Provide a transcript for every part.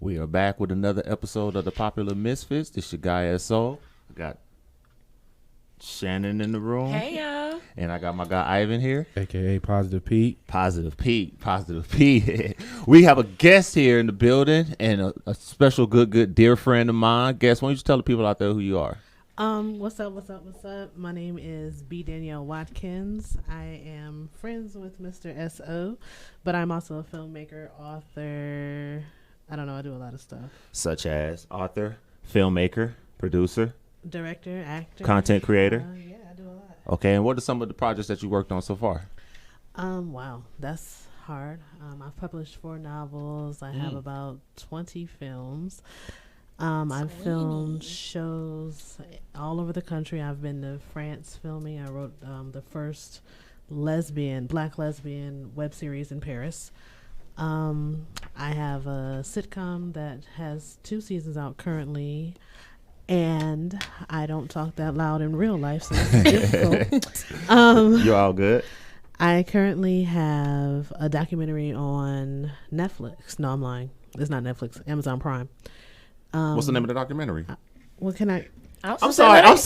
We are back with another episode of the Popular Misfits. This your guy SO. I got Shannon in the room. Hey, y'all. And I got my guy Ivan here. AKA Positive Pete. Positive Pete. Positive Pete. We have a guest here in the building and a special good dear friend of mine. Guest, why don't you tell the people out there who you are? What's up? My name is B. Danielle Watkins. I am friends with Mr. S.O., but I'm also a filmmaker, author. I don't know. I do a lot of stuff. Such as author, filmmaker, producer, Director, actor. content creator. Yeah, I do a lot. Okay, and what are some of the projects that you worked on so far? Wow, that's hard. I've published 4 novels. I have about 20 films. I've filmed shows all over the country. I've been to France filming. I wrote the first black lesbian web series in Paris. I have a sitcom that has 2 seasons out currently, and I don't talk that loud in real life, so it's difficult. You're all good. I currently have a documentary on Netflix. No, I'm lying. It's not Netflix. Amazon Prime. What's the name of the documentary? What can I? I'm sorry. My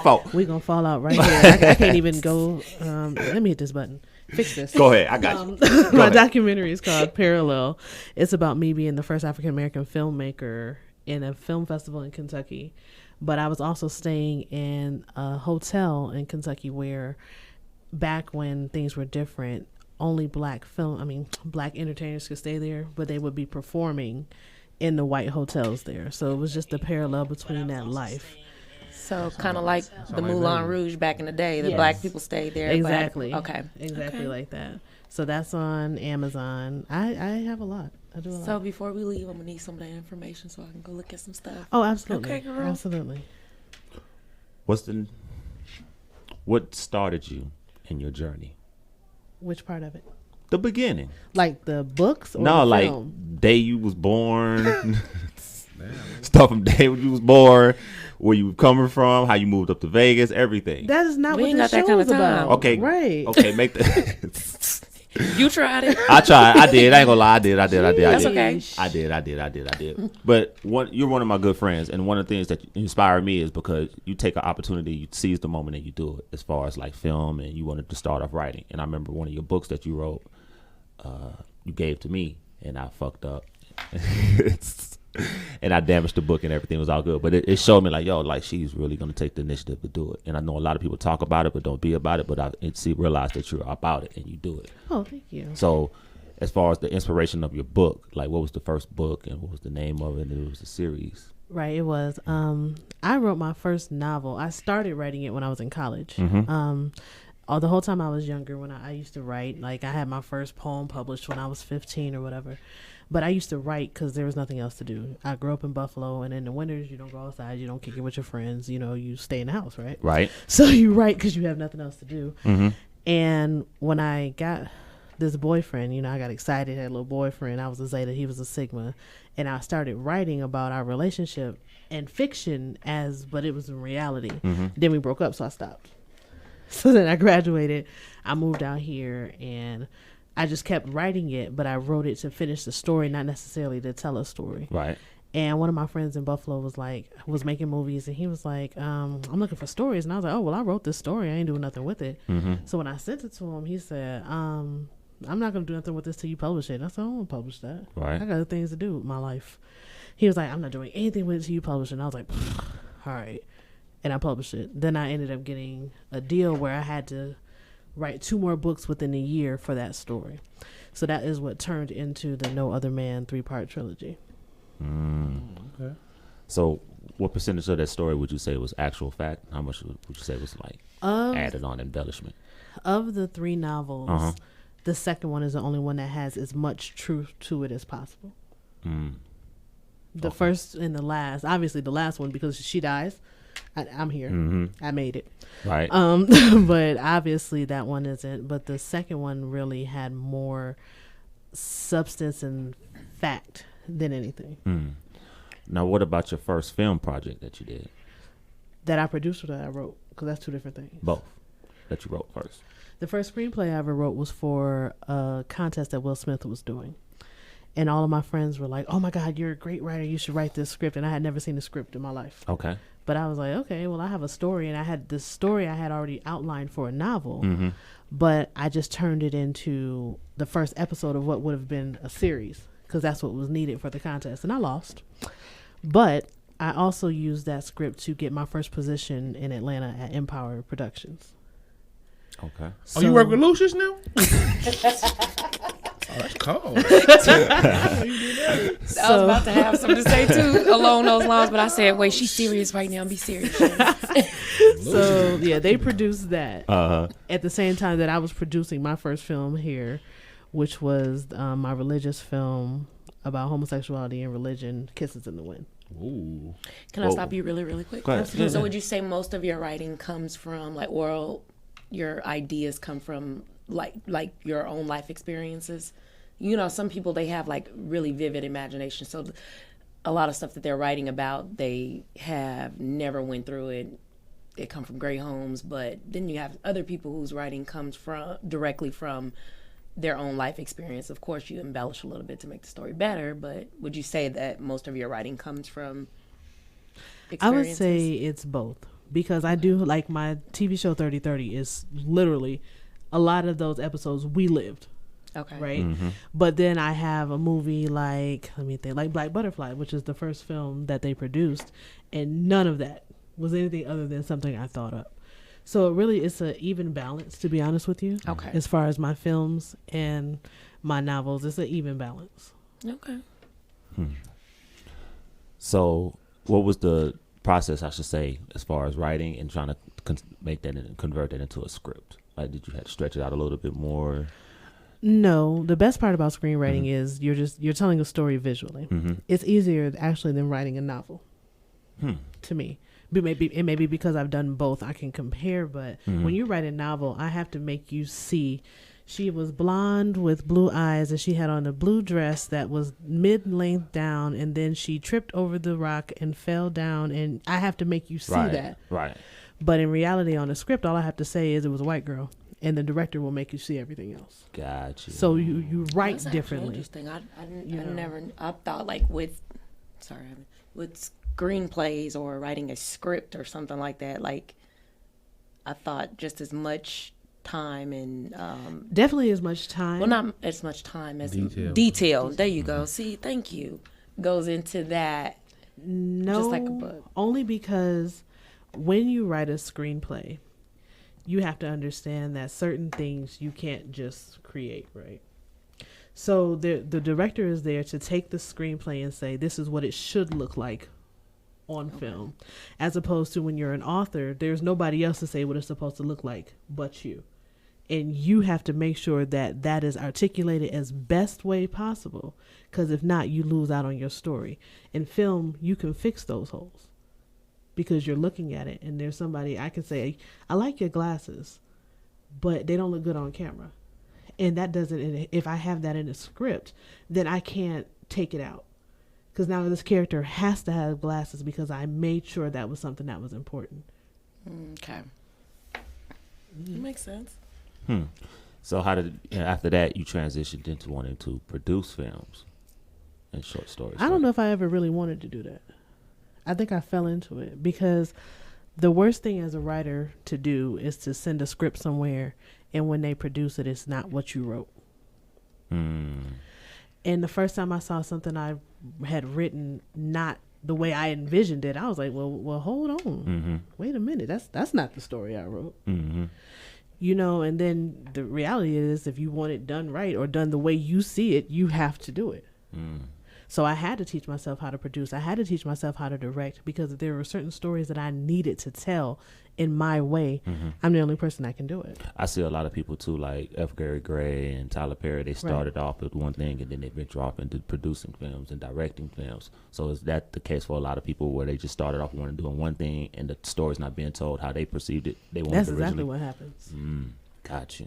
fault. We're going to fall out right here. I can't even go. Let me hit this button. Fix this. Go ahead. I got you. My documentary is called Parallel. It's about me being the first African-American filmmaker in a film festival in Kentucky. But I was also staying in a hotel in Kentucky where back when things were different, only black entertainers could stay there, but they would be performing in the white hotels there. So it was just a parallel between that life. So kind of like the Moulin Rouge back in the day. The black people stayed there. Exactly. Exactly Like that. So that's on Amazon. I have a lot. I do a lot. So before we leave, I'm going to need some of that information so I can go look at some stuff. Oh, absolutely. Okay, girl. Absolutely. What started you in your journey? Which part of it? The beginning. Like the books or No, the like film? day you was born. Stuff from day when you was born, where you were coming from, how you moved up to Vegas, everything. That is not We what ain't this got that show kind is of time. about. Okay. Right. Okay, make the You tried it. I tried. I did. I ain't gonna lie. I did. That's okay. I did. But you're one of my good friends, and one of the things that inspire me is because you take an opportunity, you seize the moment, and you do it. As far as like film, and you wanted to start off writing. And I remember one of your books that you wrote, you gave to me, and I fucked up, and I damaged the book, and everything was all good. But it showed me like, yo, like she's really gonna take the initiative to do it. And I know a lot of people talk about it, but don't be about it. But I realize that you're about it, and you do it. Oh, thank you. So, as far as the inspiration of your book, like what was the first book and what was the name of it? And it was a series. Right, it was. I wrote my first novel. I started writing it when I was in college. The whole time I was younger, when I used to write, like I had my first poem published when I was 15 or whatever. But I used to write because there was nothing else to do. I grew up in Buffalo, and in the winters, you don't go outside, you don't kick it with your friends, you stay in the house, right? Right. So you write because you have nothing else to do. Mm-hmm. And when I got this boyfriend, I got excited, had a little boyfriend. I was a Zeta, he was a Sigma. And I started writing about our relationship and fiction but it was in reality. Mm-hmm. Then we broke up, so I stopped. So then I graduated. I moved out here, and I just kept writing it, but I wrote it to finish the story, not necessarily to tell a story. Right. And one of my friends in Buffalo was making movies, and he was like, I'm looking for stories. And I was like, oh, well, I wrote this story. I ain't doing nothing with it. Mm-hmm. So when I sent it to him, he said, I'm not going to do nothing with this till you publish it. And I said, I don't want to publish that. Right. I got other things to do with my life. He was like, I'm not doing anything with it till you publish it. And I was like, all right. And I published it. Then I ended up getting a deal where I had to write 2 more books within a year for that story. So that is what turned into the No Other Man 3-part trilogy. Okay. So what percentage of that story would you say was actual fact? How much would you say was like added on embellishment? Of the 3 novels, the second one is the only one that has as much truth to it as possible. The first and the last, obviously the last one, because she dies, I'm here. I made it. Right. But obviously that one isn't. But the second one really had more substance and fact than anything. Now, what about your first film project that you did? That I produced or that I wrote? Because that's 2 different things. Both. That you wrote first. The first screenplay I ever wrote was for a contest that Will Smith was doing. And all of my friends were like, oh my God, you're a great writer. You should write this script. And I had never seen a script in my life. Okay. But I was like, okay, well, I have a story. And I had this story I had already outlined for a novel. Mm-hmm. But I just turned it into the first episode of what would have been a series, because that's what was needed for the contest. And I lost. But I also used that script to get my first position in Atlanta at Empower Productions. Okay. So, you work with Lucius now? Oh, that's cold. I was about to have something to say too along those lines, but I said, wait, she's serious right now. Be serious. So, yeah, they produced that at the same time that I was producing my first film here, which was my religious film about homosexuality and religion, Kisses in the Wind. Ooh. Can I stop you really, really quick? Go ahead. So would you say most of your writing comes from like oral, your ideas come from like your own life experiences? You know, some people, they have like really vivid imagination. So a lot of stuff that they're writing about, they have never went through it. They come from great homes, but then you have other people whose writing comes from directly from their own life experience. Of course, you embellish a little bit to make the story better, but would you say that most of your writing comes from experiences? I would say it's both, because I do, like, my TV show 30/30 is literally a lot of those episodes we lived. Okay. Right. Mm-hmm. But then I have a movie like, let me think, like Black Butterfly, which is the first film that they produced, and none of that was anything other than something I thought up. So it really is an even balance, to be honest with you. Okay. As far as my films and my novels, it's an even balance. Okay. So what was the process, I should say, as far as writing and trying to make that and convert that into a script? Like, did you have to stretch it out a little bit more? No, the best part about screenwriting is you're telling a story visually. Mm-hmm. It's easier actually than writing a novel, to me. But it may be because I've done both. I can compare, but when you write a novel, I have to make you see she was blonde with blue eyes, and she had on a blue dress that was mid-length down, and then she tripped over the rock and fell down, and I have to make you see that. Right. But in reality, on the script, all I have to say is it was a white girl, and the director will make you see everything else. Gotcha. So you write That's differently. Interesting. I thought like with screenplays or writing a script or something like that. Like I thought just as much time and Definitely as much time. well, not as much time as Detail. There you go. See, thank you. Goes into that. No, Just like a book. Only because when you write a screenplay, you have to understand that certain things you can't just create, right? So the director is there to take the screenplay and say, this is what it should look like on film. As opposed to when you're an author, there's nobody else to say what it's supposed to look like but you. And you have to make sure that that is articulated as best way possible, because if not, you lose out on your story. In film, you can fix those holes because you're looking at it and there's somebody, I can say, I like your glasses, but they don't look good on camera. And that doesn't, if I have that in a script, then I can't take it out. Because now this character has to have glasses because I made sure that was something that was important. Okay. That makes sense. So how did, after that, you transitioned into wanting to produce films and short stories? I don't know if I ever really wanted to do that. I think I fell into it because the worst thing as a writer to do is to send a script somewhere, and when they produce it, it's not what you wrote. And the first time I saw something I had written not the way I envisioned it, I was like, well, hold on. Wait a minute. That's not the story I wrote. You know, and then the reality is if you want it done right or done the way you see it, you have to do it. So I had to teach myself how to produce. I had to teach myself how to direct because there were certain stories that I needed to tell in my way. I'm the only person that can do it. I see a lot of people too, like F. Gary Gray and Tyler Perry. They started off with one thing and then they venture off into producing films and directing films. So is that the case for a lot of people where they just started off doing one thing and the story's not being told how they perceived it? They wanted That's originally. exactly what happens. Gotcha.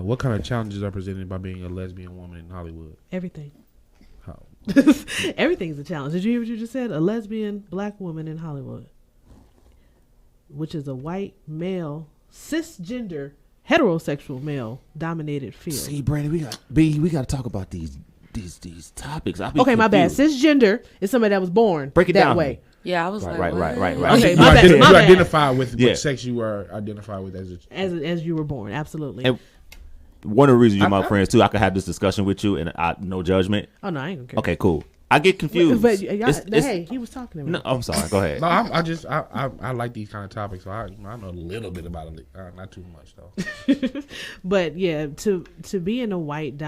What kind of challenges are presented by being a lesbian woman in Hollywood? Everything. How? Everything's a challenge. Did you hear what you just said? A lesbian black woman in Hollywood, which is a white male, cisgender, heterosexual male dominated field. See, Brandon, we got to talk about these these topics. I be Okay, my bad. confused. Cisgender is somebody that was born Break it that down. way. Yeah, I was like, Right. Okay, You, my bad. you My bad. identify with Yeah. what sex you were identified with As you were born, absolutely. And one of the reasons you're my Okay. friends too, I could have this discussion with you and no judgment. Oh no, I ain't gonna care. Okay, cool. I get confused. But y'all, It's- hey, he was talking to me. no, I'm sorry. Go ahead. No, I like these kind of topics, so I know a little bit about it, not too much though. But yeah, to be in a white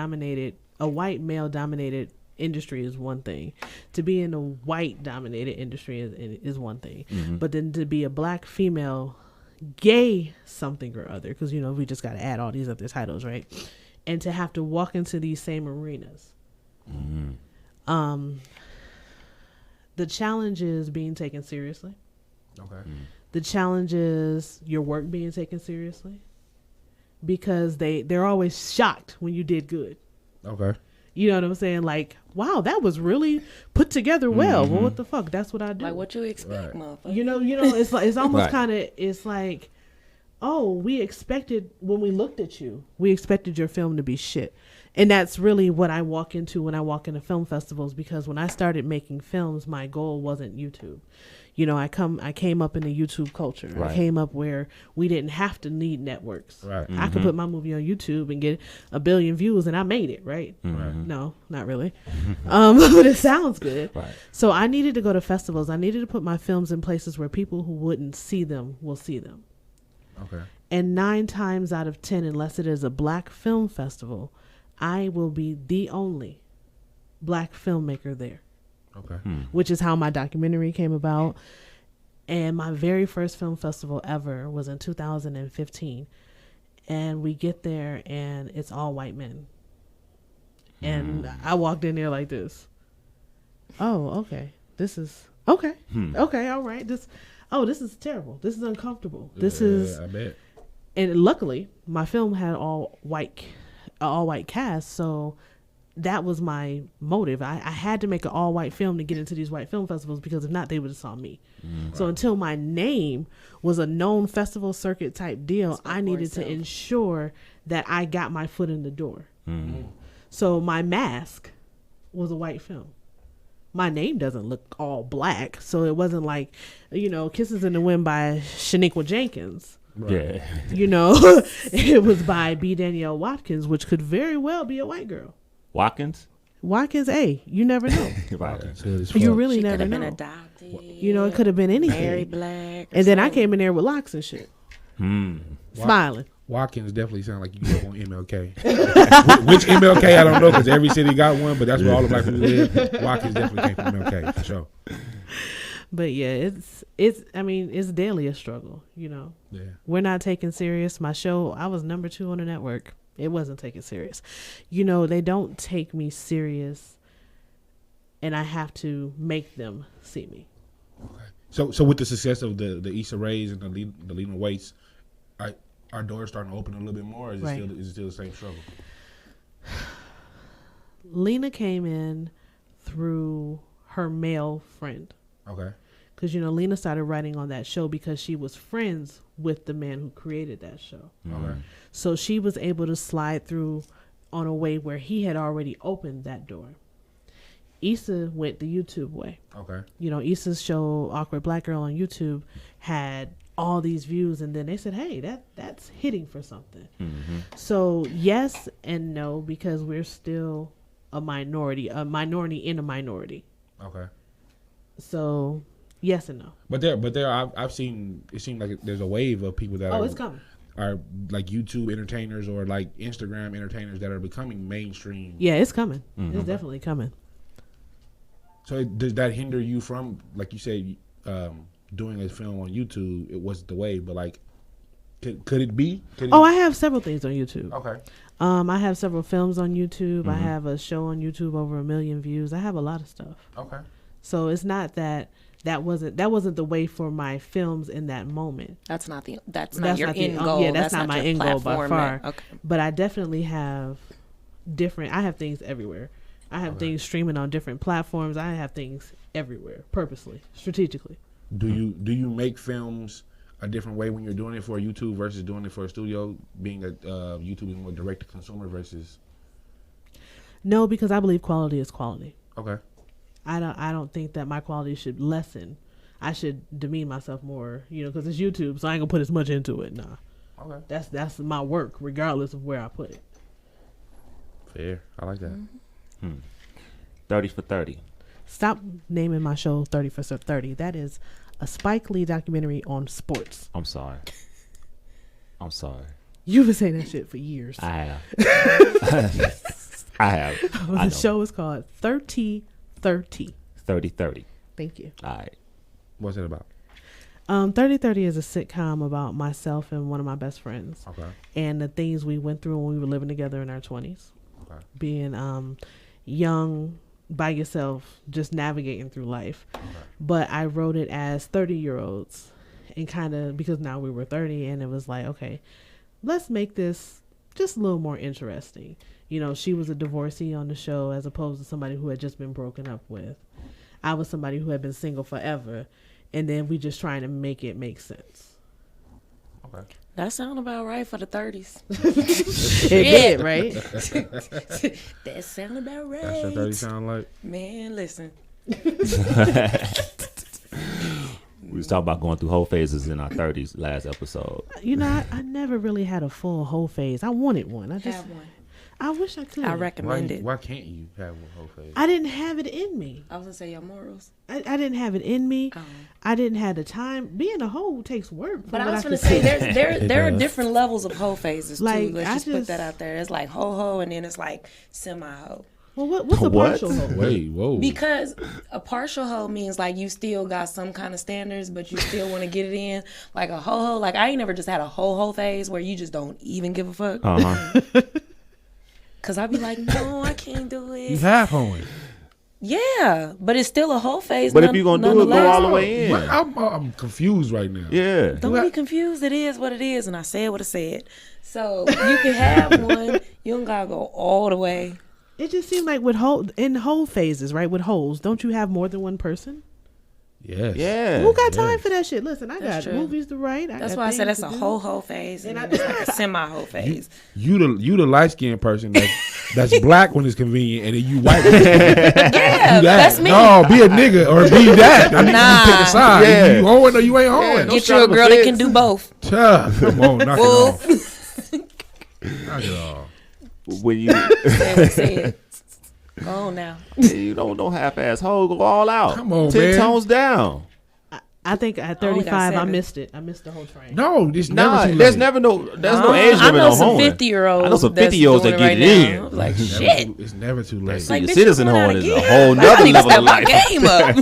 male dominated industry is one thing. To be in a white dominated industry is one thing. Mm-hmm. But then to be a black female, gay something or other, because we just got to add all these other titles, right? And to have to walk into these same arenas. Mm-hmm. The challenge is being taken seriously. Okay. The challenge is your work being taken seriously, because they're always shocked when you did good. Okay. You know what I'm saying? Like, wow, that was really put together well. Mm-hmm. Well, what the fuck? That's what I do. Like, what you expect, Right. motherfucker? You know, it's like, it's almost Right. kind of, it's like, oh, we expected, when we looked at you, we expected your film to be shit. And that's really what I walk into when I walk into film festivals, because when I started making films, my goal wasn't YouTube. I came up in the YouTube culture. Right. I came up where we didn't have to need networks. Right. I could put my movie on YouTube and get 1 billion views, and I made it, right? Right. No, not really. But it sounds good. Right. So I needed to go to festivals. I needed to put my films in places where people who wouldn't see them will see them. Okay. And 9 times out of 10, unless it is a black film festival, I will be the only black filmmaker there. Okay. Which is how my documentary came about. And my very first film festival ever was in 2015. And we get there and it's all white men. And I walked in there like this. Oh, okay. This is okay. Okay, all right. This is terrible. This is uncomfortable. This is, I bet. and luckily my film had all white cast, so that was my motive. I had to make an all white film to get into these white film festivals, because if not, they would have saw me. So until my name was a known festival circuit type deal, I needed to ensure that I got my foot in the door. So my mask was a white film. My name doesn't look all black, so it wasn't like, Kisses in the Wind by Shaniqua Jenkins. Yeah. It was by B. Danielle Watkins, which could very well be a white girl. Watkins. You never know. Right. You really She could never have been know. adopted. It could have been anything. Very black. And then I came in there with locks and shit, smiling. Watkins definitely sound like you grew up on MLK. Which MLK I don't know, because every city got one, but that's where all the black people live. Watkins definitely came from MLK for sure. But yeah, it's daily a struggle. Yeah. We're not taken serious. My show, I was number 2 on the network. It wasn't taken serious. They don't take me serious, and I have to make them see me. Okay. So with the success of the Issa Rae's and the Lena Waite's, our doors starting to open a little bit more, or is Right. it still the same struggle? Lena came in through her male friend. Okay. Because, Lena started writing on that show because she was friends with the man who created that show. Okay. So she was able to slide through on a way where he had already opened that door. Issa went the YouTube way. Okay. Issa's show, Awkward Black Girl on YouTube, had all these views, and then they said, hey, that's hitting for something. So yes and no, because we're still a minority in a minority. Okay. So yes and no. But I've seen, it seems like there's a wave of people that It's coming. are like YouTube entertainers or like Instagram entertainers that are becoming mainstream. Yeah, it's coming. It's definitely coming. So does that hinder you from, like you said, doing a film on YouTube? It wasn't the way, but like, could it be? I have several things on YouTube. Okay. I have several films on YouTube. I have a show on YouTube over 1 million views. I have a lot of stuff. Okay. So it's not that wasn't the way for my films in that moment. That's not your end the, goal. Yeah, that's not my your end goal by platform. far. Okay. But I definitely have I have things everywhere. I have things streaming on different platforms. I have things everywhere, purposely, strategically. Do you make films a different way when you're doing it for YouTube versus doing it for a studio? Being that YouTube is more direct to consumer versus. No, because I believe quality is quality. Okay. I don't think that my quality should lessen. I should demean myself more, because it's YouTube, so I ain't gonna put as much into it. Nah. Okay. That's my work, regardless of where I put it. Fair. I like that. 30 for 30. Stop naming my show 30 for 30. That is a Spike Lee documentary on sports. I'm sorry. You've been saying that shit for years. I have. I have. The show is called 30-30. 30-30. Thank you. All right. What's it about? 30-30 is a sitcom about myself and one of my best friends. Okay. And the things we went through when we were living together in our 20s. Okay. Being young, by yourself, just navigating through life. Okay. But I wrote it as 30-year-olds. And kind of, because now we were 30, and it was like, okay, let's make this just a little more interesting. She was a divorcee on the show as opposed to somebody who had just been broken up with. I was somebody who had been single forever. And then we just trying to make it make sense. Okay. That sound about right for the 30s. It did, right? That sound about right. That's what 30 sound like? Man, listen. We was talking about going through whole phases in our 30s last episode. I never really had a full whole phase. I wanted one. Have one. I wish I could. I recommend it. Why can't you have one whole phase? I didn't have it in me. I was going to say your morals. I didn't have it in me. I didn't have the time. Being a hoe takes work. But I was going to say there are different levels of hoe phases too. Like, Let's just put that out there. It's like ho and then it's like semi-ho. Well, what's a partial hoe? Wait, whoa. Because a partial hoe means like you still got some kind of standards, but you still want to get it in. Like a ho, like I ain't never just had a ho phase where you just don't even give a fuck. Uh-huh. Cause I be like, no, I can't do it. You half hoeing. Yeah, but it's still a whole phase. But if you're going to do it, go all the way in. I'm confused right now. Yeah. Don't be confused. It is what it is. And I said what I said. So you can have one. You don't got to go all the way. It just seems like in whole phases, right? With holes, don't you have more than one person? Yes. Yeah. Who got time for that shit? Listen, I That's got true. movies to write. That's why I said that's a whole phase. And then it's like a semi-whole phase. You the light skinned person that's black when it's convenient, and then you white. Yeah, that's me. No, be a nigga or be that. I need Nah. you to pick a side. Yeah. You hoeing or you ain't hoeing. Get you a girl that can do both. Come on, knock it off. Knock it off. When you Say it. Go on now. you don't half-ass hoe, go all out. Come on, 10 man. tones down. I think at I only got 35, I 7. missed it. I missed the whole train. No, it's never Nah, too late. there's no age limit I know on some hoeing. 50-year-olds. I know some 50-year-olds that get it in. Like shit. It's never too late. Like, Your bitch, citizen you going hoeing out is a again? whole Like, I nother need to level step of my life. game up.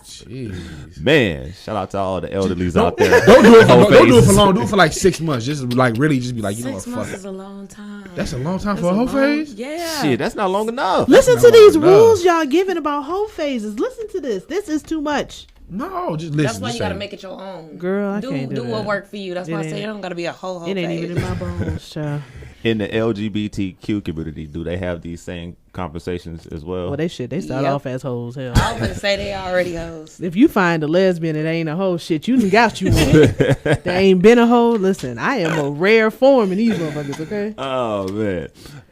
Jeez. Man, shout out to all the elderlies out there. Don't do it for Whole long. Don't do it for phases. long. Do it for like 6 months. Just like really, just be like, you know what, 6 fuck months it. is a long time. That's a long time That's for a whole phase. Yeah. Shit, that's not long enough. Listen to not these long enough. rules y'all giving about whole phases. Listen to this. This is too much. No, just listen. That's why just you got to say make it your own. Girl, I do can't do do what that. work for you. That's It why I say ain't- it don't got to be a whole It ain't phase. even in my bones, child. In the LGBTQ community, do they have these same conversations as well? Well, they start Yep. off as hoes. Hell, I was gonna say they already hoes. if you find a lesbian that ain't a hoe, shit, you done got you one. That ain't been a hoe. Listen, I am a rare form in these motherfuckers. Okay. Oh man!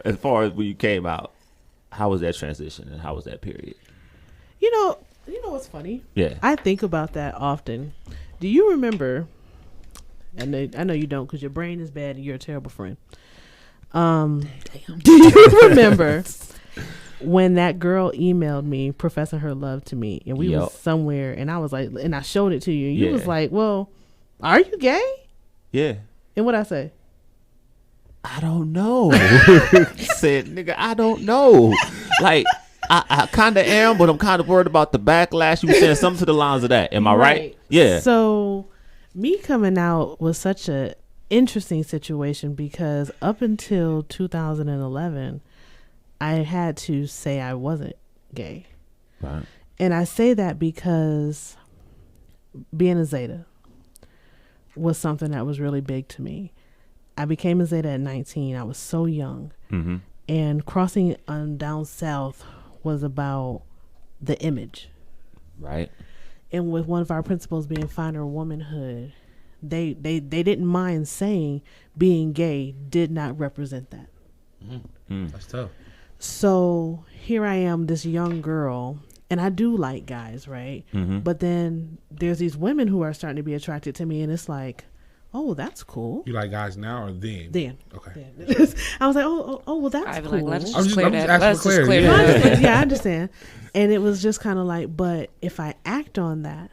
As far as when you came out, how was that transition and how was that period? You know what's funny? Yeah. I think about that often. Do you remember? I know you don't, because your brain is bad and you're a terrible friend. Damn. Do you remember when that girl emailed me professing her love to me, and we Yep. was somewhere, and I was like, and I showed it to you, and you Yeah. was like, well, are you gay? Yeah. And what I say? I don't know. Said, nigga, I don't know. Like, I kind of am, but I'm kind of worried about the backlash. You were saying something to the lines of that. Am I right? Yeah. So me coming out was such a interesting situation, because up until 2011, I had to say I wasn't gay. Right. And I say that because being a Zeta was something that was really big to me. I became a Zeta at 19. I was so young. Mm-hmm. And crossing down south was about the image. Right. And with one of our principles being finer womanhood, they didn't mind saying being gay did not represent that. That's tough. So here I am, this young girl, and I do like guys, right? Mm-hmm. But then there's these women who are starting to be attracted to me, and it's like, oh, that's cool. You like guys now or then? Then. Okay. Then. I was like, well, that's I'd be cool. like, let's I'm just clear just that. asking Let's for just clarity. clear I that. understand. Yeah, I understand. And it was just kind of like, but if I act on that,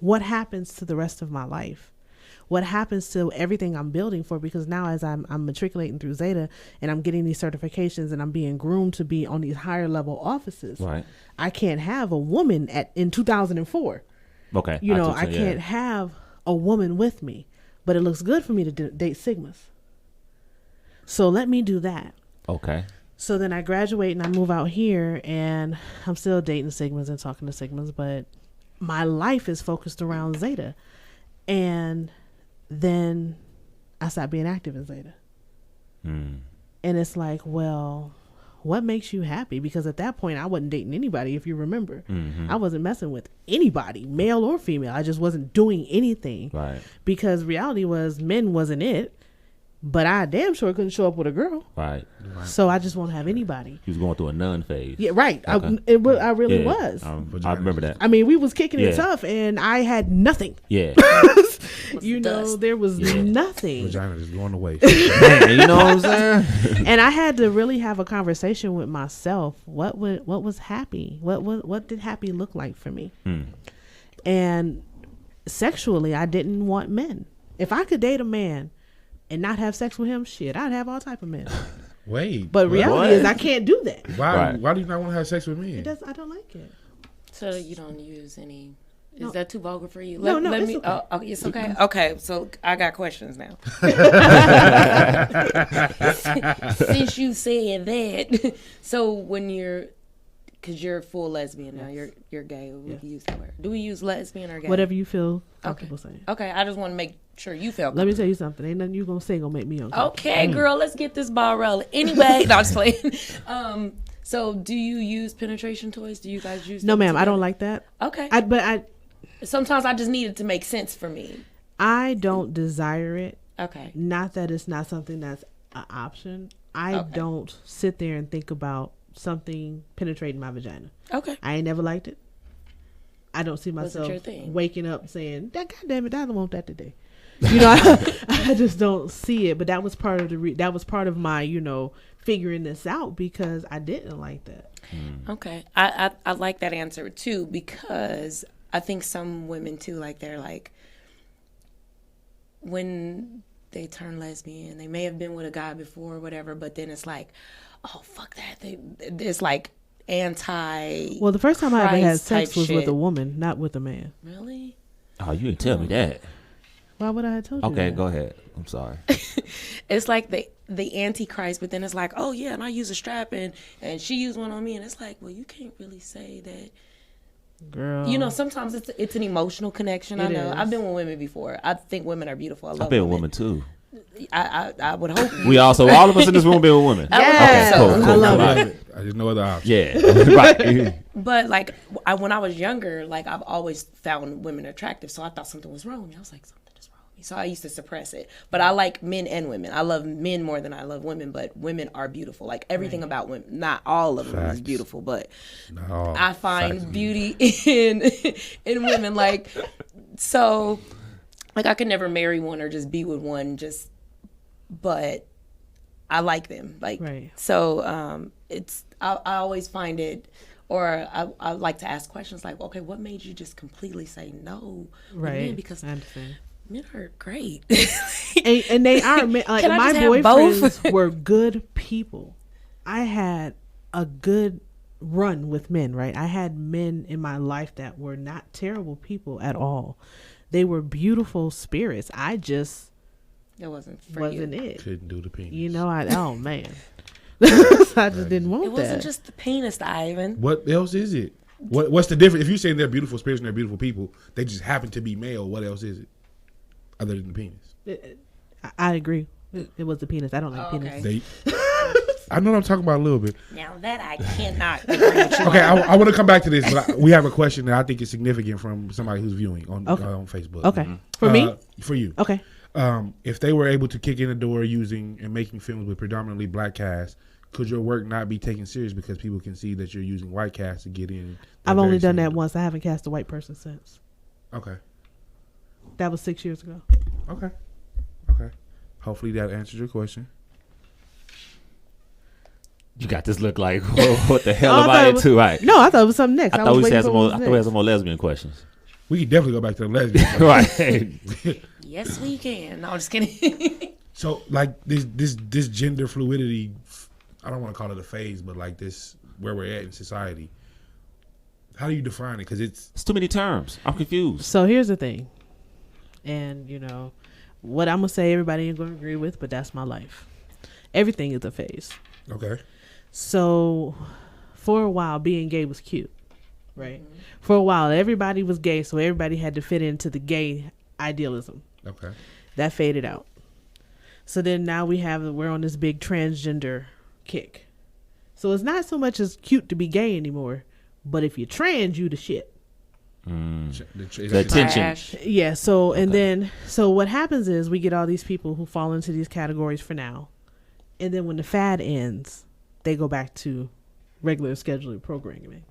what happens to the rest of my life? What happens to everything I'm building for? Because now as I'm matriculating through Zeta and I'm getting these certifications and I'm being groomed to be on these higher level offices, Right. I can't have a woman in 2004. Okay. You know, took I some- can't have a woman with me, but it looks good for me to date Sigmas. So let me do that. Okay. So then I graduate and I move out here and I'm still dating Sigmas and talking to Sigmas, but my life is focused around Zeta. And then I stopped being active in Zeta. Mm. And it's like, well, what makes you happy? Because at that point I wasn't dating anybody, if you remember. Mm-hmm. I wasn't messing with anybody, male or female. I just wasn't doing anything. Right. Because reality was men wasn't it. But I damn sure couldn't show up with a girl. Right. So I just won't have anybody. He was going through a nun phase. Yeah, right. Okay. I really Yeah, was. I remember that. I mean, we was kicking it Yeah. tough, and I had nothing. Yeah. You know, dust. there was Yeah. nothing, Vagina is going away. Man, you know what I'm saying? and I had to really have a conversation with myself. What was happy? What did happy look like for me? Mm. And sexually, I didn't want men. If I could date a man and not have sex with him, shit, I'd have all type of men. Wait. But what? reality is, I can't do that. Why? Right. Why do you not want to have sex with me? I don't like it. So you don't use any. Is No. that too vulgar for you? No, let it's me. okay. Oh, it's okay. Okay, so I got questions now. Since you said that, so when because you're full lesbian now, you're gay. We use that word. Do we use lesbian or gay? Whatever you feel comfortable saying. Okay, I just want to make sure you felt. Let me tell you something. Ain't nothing you gonna say gonna make me uncomfortable. Okay, girl, let's get this ball rolling. Anyway, no, I'm just playing. So do you use penetration toys? Do you guys use? No, them ma'am. I don't together? like that. Okay. Sometimes I just need it to make sense for me. I don't desire it. Okay. Not that it's not something that's an option. I Okay. don't sit there and think about something penetrating my vagina. Okay. I ain't never liked it. I don't see Wasn't myself your thing. waking up saying, "God damn it, I don't want that today." You know, I just don't see it. But that was part of that was part of my, figuring this out because I didn't like that. Okay. I like that answer too, because I think some women too, like they're like, when they turn lesbian, they may have been with a guy before or whatever, but then it's like, oh, fuck that. It's like anti. Well, the first time I ever had Christ sex type was with shit. a woman, not with a man. Really? Oh, you didn't tell me that. Why would I have told you Okay, that? go ahead. I'm sorry. It's like the antichrist, but then it's like, oh yeah, and I use a strap and she used one on me, and it's like, well, you can't really say that. Girl. Sometimes it's an emotional connection. I It know. is. I've been with women before. I think women are beautiful. I love I've been a women. woman too. I would hope. We also, all of us in this room been with women. Yes. Okay, cool. I love I it. love it. There's no other option. Yeah. Right. But like, when I was younger, like I've always found women attractive, so I thought something was wrong with me. I was like, something is wrong with me. So I used to suppress it. But I like men and women. I love men more than I love women, but women are beautiful. Like everything about women, not all of them is Facts. beautiful, but No, I find facts. beauty in women. Like, so, like I could never marry one or just be with one. But I like them. Like, Right. so I always find it, or I like to ask questions like, okay, what made you just completely say no? with Right. men? Because I understand. men are great. And they are like Can I my just have both? boyfriends were good people. I had a good run with men, right? I had men in my life that were not terrible people at all. They were beautiful spirits. I just It wasn't for wasn't you. it. Couldn't do the penis. Oh man. I just didn't want It that. wasn't just the penis, Ivan. What else is it? What's the difference? If you say they're beautiful spirits and they're beautiful people, they just happen to be male. What else is it other than the penis? I agree. It was the penis. I don't like Oh, penis. okay. They, I know what I'm talking about a little bit. Now that I cannot agree with you. Okay, I want to come back to this, but we have a question that I think is significant from somebody who's viewing on Facebook. Okay. For me? For you. Okay. If they were able to kick in the door using and making films with predominantly black cast, could your work not be taken serious because people can see that you're using white cast to get in? I've only done that once. I haven't cast a white person since. Okay. That was 6 years ago. Okay. Hopefully that answers your question. You got this look like, what the hell Oh, am I into? Right. No, I thought it was something next. I thought we had some more. I next. thought we had some more lesbian questions. We can definitely go back to the lesbian. Right. Yes, we can. No, I'm just kidding. So, like this gender fluidity, I don't want to call it a phase, but like this, where we're at in society. How do you define it? Because it's It's too many terms. I'm confused. So here's the thing, and what I'm gonna say, everybody ain't gonna agree with, but that's my life. Everything is a phase. okay. So, for a while, being gay was cute, right? Mm-hmm. For a while, everybody was gay, so everybody had to fit into the gay idealism. Okay. That faded out. So then now we're on this big transgender kick. So it's not so much as cute to be gay anymore, but if you're trans, you the shit. The attention. Yeah. So and then what happens is we get all these people who fall into these categories for now, and then when the fad ends, they go back to regular scheduled programming.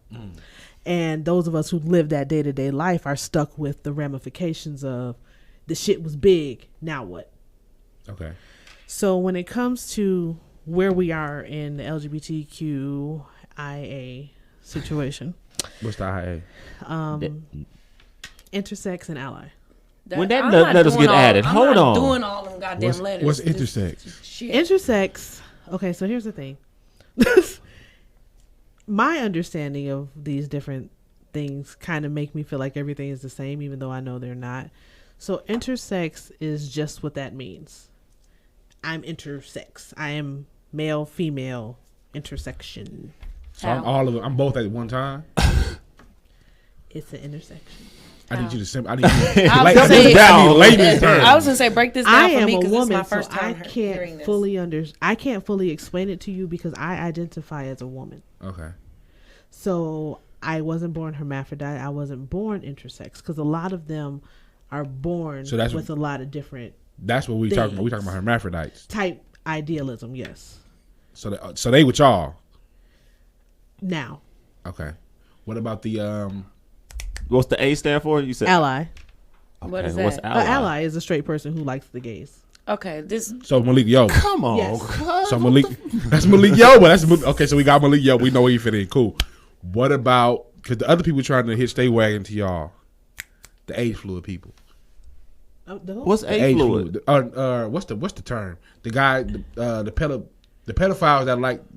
And those of us who live that day-to-day life are stuck with the ramifications of the shit was big, now what? Okay. So when it comes to where we are in the LGBTQIA situation, What's the IA? intersex and ally. When that letters get added, hold on. Doing all them goddamn letters. What's intersex? Shit. Intersex. Okay, so here's the thing. My understanding of these different things kind of make me feel like everything is the same, even though I know they're not. So intersex is just what that means. I'm intersex. I am male, female, intersection. So I'm all of them. I'm both at one time. It's an intersection. I need you to I was gonna say break this down I for am me a because this is my woman, so first time hearing this. I can't fully explain it to you because I identify as a woman. Okay. So I wasn't born hermaphrodite. I wasn't born intersex because a lot of them are born with a lot of different. That's what we talking about. We talking about hermaphrodites. Type idealism, yes. So they with y'all now. Okay. What about the What's the A stand for? You said ally. Okay, What is what's that? ally? An ally is a straight person who likes the gays. Okay, this. So Malik Yo. Come on. Yes. So Malik, that's Malik Yo, but that's okay. So we got Malik Yo. We know where he fit in. Cool. What about because the other people trying to hitch their wagon to y'all, the age fluid people. What's age fluid? What's the term? The guy, the pedophiles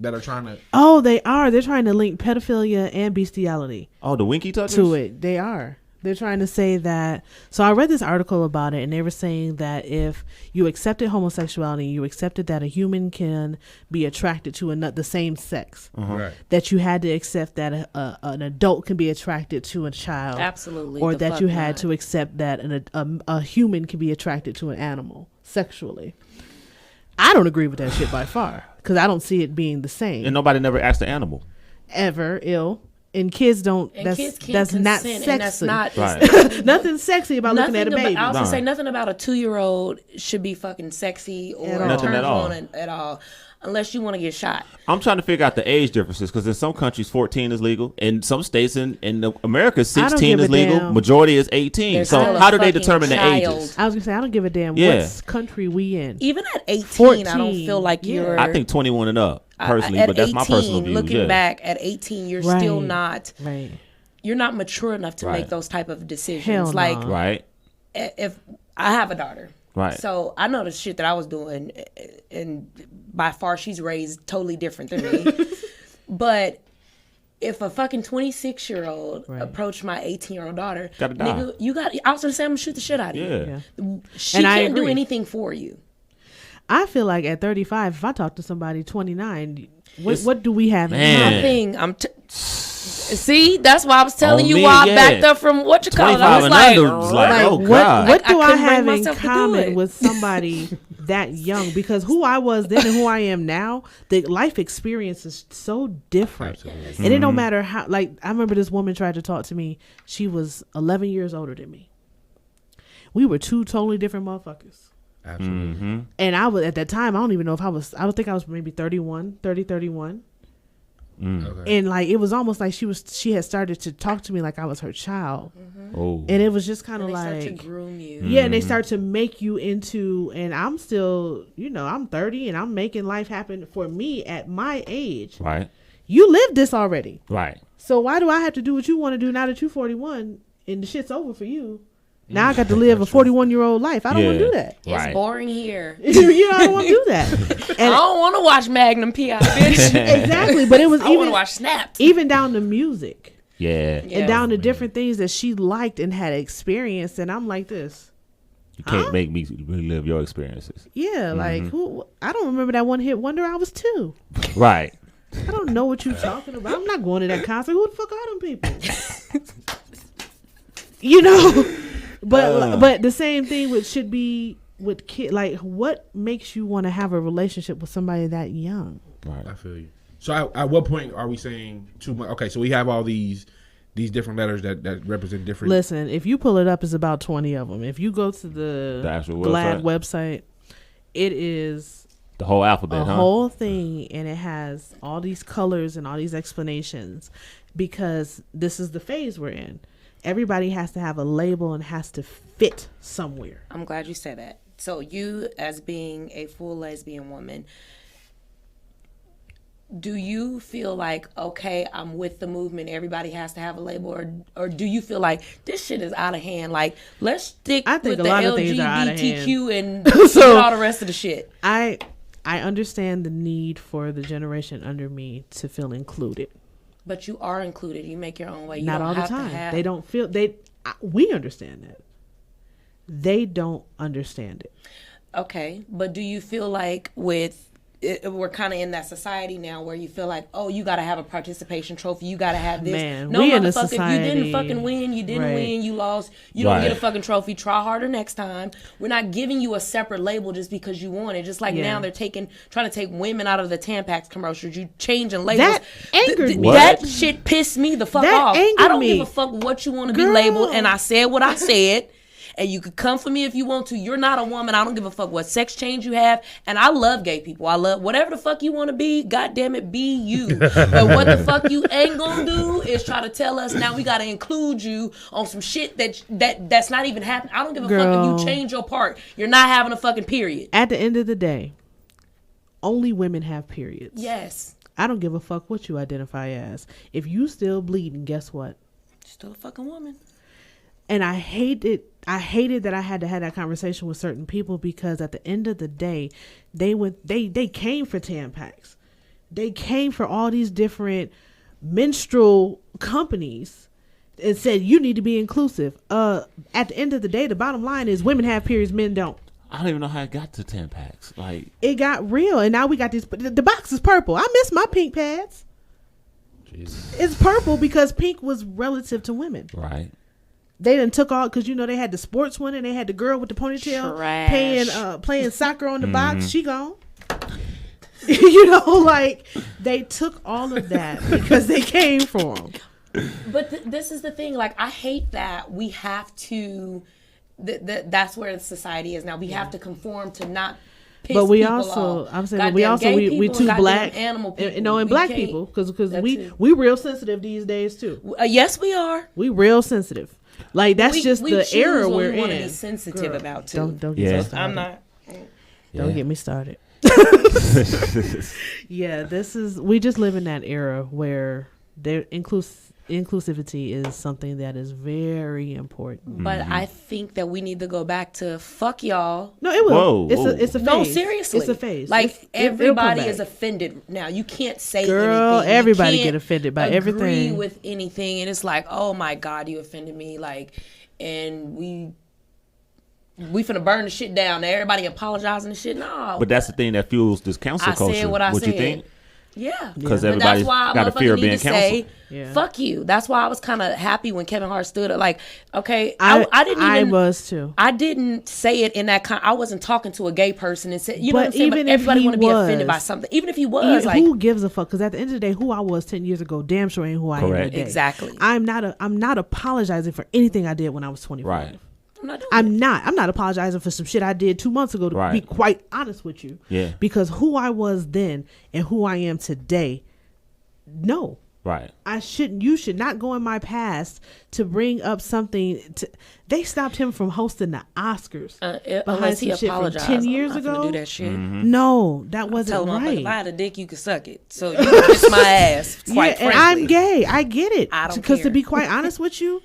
that are trying to. Oh, they are. They're trying to link pedophilia and bestiality. Oh, the winky touchers? To it. They are. They're trying to say that. So I read this article about it, and they were saying that if you accepted homosexuality, you accepted that a human can be attracted to the same sex, Right. that you had to accept that an adult can be attracted to a child. Absolutely. Or that you had to accept that a human can be attracted to an animal sexually. I don't agree with that shit by far because I don't see it being the same. And nobody never asked the animal. Ever. And kids don't. And that's kids can't that's not consent, sexy. and that's not Right. Nothing sexy about looking at a baby. I was gonna say nothing about a 2-year-old should be fucking sexy or Nothing turn at all. on at all, unless you want to get shot. I'm trying to figure out the age differences because in some countries 14 is legal. In some states in America 16 is legal. Damn. Majority is 18. There's So still a how do they fucking determine the child. ages? I was gonna say I don't give a damn Yeah. what country we in. Even at 18, 14, I don't feel like yeah. you're. I think 21 and up personally, at but that's my 18, personal view. Looking Yeah. back at 18, you're still not. Right. You're not mature enough to Right. make those type of decisions. Hell no. Like Right. if I have a daughter, Right. so I know the shit that I was doing, and by far she's raised totally different than me. But if a fucking 26-year-old approached my 18-year-old daughter, Gotta die. nigga, I was gonna say I'm gonna shoot the shit out of Yeah. you. She And I can't do agree. anything for you. I feel like at 35, if I talk to somebody 29, what do we have? Man. Nothing. See, that's why I was telling On you me, why I yeah. backed up from what you call it. I 25 was and like, under was like, oh, God. What do I I couldn't have bring in myself to do common it. with somebody that young? Because who I was then and who I am now, the life experience is so different. Absolutely. And it don't matter how, like, I remember this woman tried to talk to me. She was 11 years older than me. We were two totally different motherfuckers. Absolutely. And I was, at that time, I don't even know if I would think I was maybe 31. Okay. And like, it was almost like she had started to talk to me like I was her child. Oh. And it was just kind of They like, start to groom you. yeah, and they start to make you into, and I'm still, I'm 30 and I'm making life happen for me at my age. Right. You lived this already. Right. So why do I have to do what you want to do now that you're 41 and the shit's over for you? Now I got to live a 41-year-old life. I don't want to do that. It's Right. boring here. I don't want to do that. I don't want to watch Magnum P.I. bitch. Exactly, but it was I want even to watch Snapped. even down to music Yeah. and down to different things that she liked and had experienced, and I'm like this. You can't make me relive your experiences. Yeah, like who? I don't remember that one hit wonder. I was 2. Right. I don't know what you're talking about. I'm not going to that concert. Who the fuck are them people? But the same thing should be with kid. Like, what makes you want to have a relationship with somebody that young? Right. I feel you. So at what point are we saying too much? Okay, so we have all these different letters that represent different. Listen, if you pull it up, it's about 20 of them. If you go to the actual GLAAD website, it is The whole alphabet, a huh? whole thing, and it has all these colors and all these explanations because this is the phase we're in. Everybody has to have a label and has to fit somewhere. I'm glad you said that. So you, as being a full lesbian woman, do you feel like, okay, I'm with the movement, everybody has to have a label, or do you feel like this shit is out of hand? Like, let's stick I think with a the lot of things are out of LGBTQ hand. and So- all the rest of the shit. I understand the need for the generation under me to feel included. But you are included. You make your own way. You Not don't all the have to time. have- They don't feel we understand that. They don't understand it. Okay, but do you feel like we're kind of in that society now where you feel like, oh, you got to have a participation trophy. You got to have this. Man, no, we in a motherfucker, if you didn't society- fucking win, you didn't Right. win, you lost. You don't Right. get a fucking trophy. Try harder next time. We're not giving you a separate label just because you won it. Just like Yeah. now they're trying to take women out of the Tampax commercials. You changing labels. That angered me. That shit pissed me the fuck That off. angered I don't me. give a fuck what you want to be Girl. labeled. And I said what I said. And you could come for me if you want to. You're not a woman. I don't give a fuck what sex change you have. And I love gay people. I love whatever the fuck you want to be. God damn it, be you. But what the fuck you ain't gonna do is try to tell us now we gotta include you on some shit that's not even happening. I don't give a fuck Girl. if you change your part. You're not having a fucking period. At the end of the day, only women have periods. Yes. I don't give a fuck what you identify as. If you still bleeding, guess what? Still a fucking woman. And I hated that I had to have that conversation with certain people because at the end of the day, they came for Tampax. They came for all these different menstrual companies and said you need to be inclusive. At the end of the day, the bottom line is women have periods, men don't. I don't even know how it got to 10 packs. Like, It got real, and now we got this. The box is purple. I miss my pink pads. Jesus. It's purple because pink was relative to women. right. They done took all because they had the sports one and they had the girl with the ponytail Trash. playing soccer on the box. Mm-hmm. She gone. Like they took all of that because they came for them. But this is the thing. Like, I hate that we have to. That's where society is now. We have to conform to not. Piss But we people also, off. I'm saying, Goddamn we also gay we people too and black, goddamn animal people. and We black can't- people because that too. we real sensitive these days too. Yes, we are. We real sensitive. Like that's just we the choose era what we're we want to in. be sensitive Girl, about too. Don't Yeah. get me started. I'm not. Don't get me started. Yeah, we just live in that era where inclusivity is something that is very important. But I think that we need to go back to fuck y'all. No, it will. Whoa. It's a phase. No, seriously. It's a phase. Like, It'll come everybody back. is offended now. You can't say Girl, anything. You everybody can't get offended by agree everything. with anything, and it's like, oh my God, you offended me. Like, and we finna burn the shit down. Now everybody apologizing and shit. No. But that's the thing that fuels this council I culture. said what I you said. think? Yeah. Because But everybody's that's why got a fear of motherfucker being need to say, canceled. Yeah. fuck you. That's why I was kind of happy when Kevin Hart stood up. Like, okay, I didn't even. I was too. I didn't say it in that I wasn't talking to a gay person and said, you know But what I'm saying? even But if everybody he want to be offended by was- something. Even if he was, like, Who gives a fuck? Because at the end of the day, who I was 10 years ago, damn sure ain't who I am Correct. today. Exactly. I'm not apologizing for anything I did when I was 25. Right. I'm not doing I'm not apologizing for some shit I did 2 months ago, to be quite honest with you. Yeah. Because who I was then and who I am today, no. Right. You should not go in my past to bring up something. They stopped him from hosting the Oscars. Unless he apologized. 10 years I'm not gonna ago. do that shit. No, that wasn't Tell him, right. if I had a dick, you could suck it. So you can kiss my ass. Quite frankly. And I'm gay. I get it. I don't Because to care. be quite honest with you,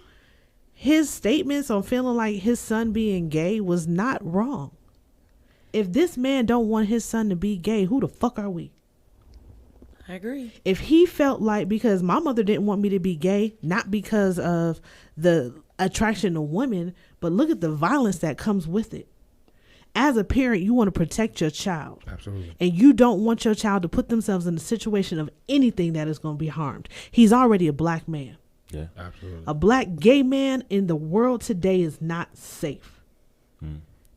his statements on feeling like his son being gay was not wrong. If this man don't want his son to be gay, who the fuck are we? I agree. If he felt like, because my mother didn't want me to be gay, not because of the attraction to women, but look at the violence that comes with it. As a parent, you want to protect your child. Absolutely. And you don't want your child to put themselves in a situation of anything that is going to be harmed. He's already a black man. Yeah. Absolutely. A black gay man in the world today is not safe.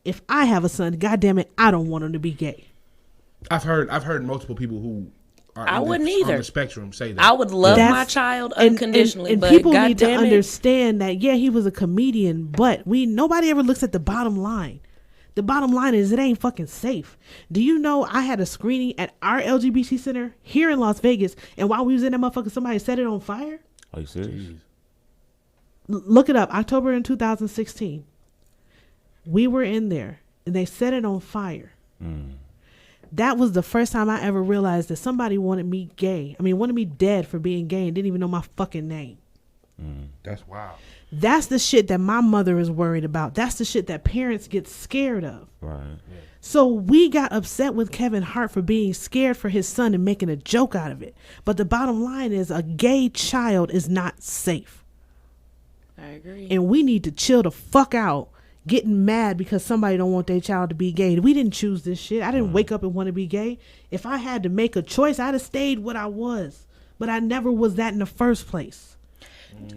If I have a son, goddamn it, I don't want him to be gay. I've heard multiple people who are I wouldn't either. on the spectrum say that. I would love That's- my child unconditionally, and but people need to goddamn it, understand that, yeah, he was a comedian, but nobody ever looks at the bottom line. The bottom line is it ain't fucking safe. Do you know I had a screening at our LGBT center here in Las Vegas, and while we was in that motherfucker, somebody set it on fire? Are you serious? Jeez. Look it up. October in 2016. We were in there, and they set it on fire. That was the first time I ever realized that somebody wanted me wanted me dead for being gay and didn't even know my fucking name. That's wild. That's the shit that my mother is worried about. That's the shit that parents get scared of. Right. So we got upset with Kevin Hart for being scared for his son and making a joke out of it. But the bottom line is a gay child is not safe. I agree. And we need to chill the fuck out getting mad because somebody don't want their child to be gay. We didn't choose this shit. I didn't wake up and want to be gay. If I had to make a choice, I'd have stayed what I was. But I never was that in the first place.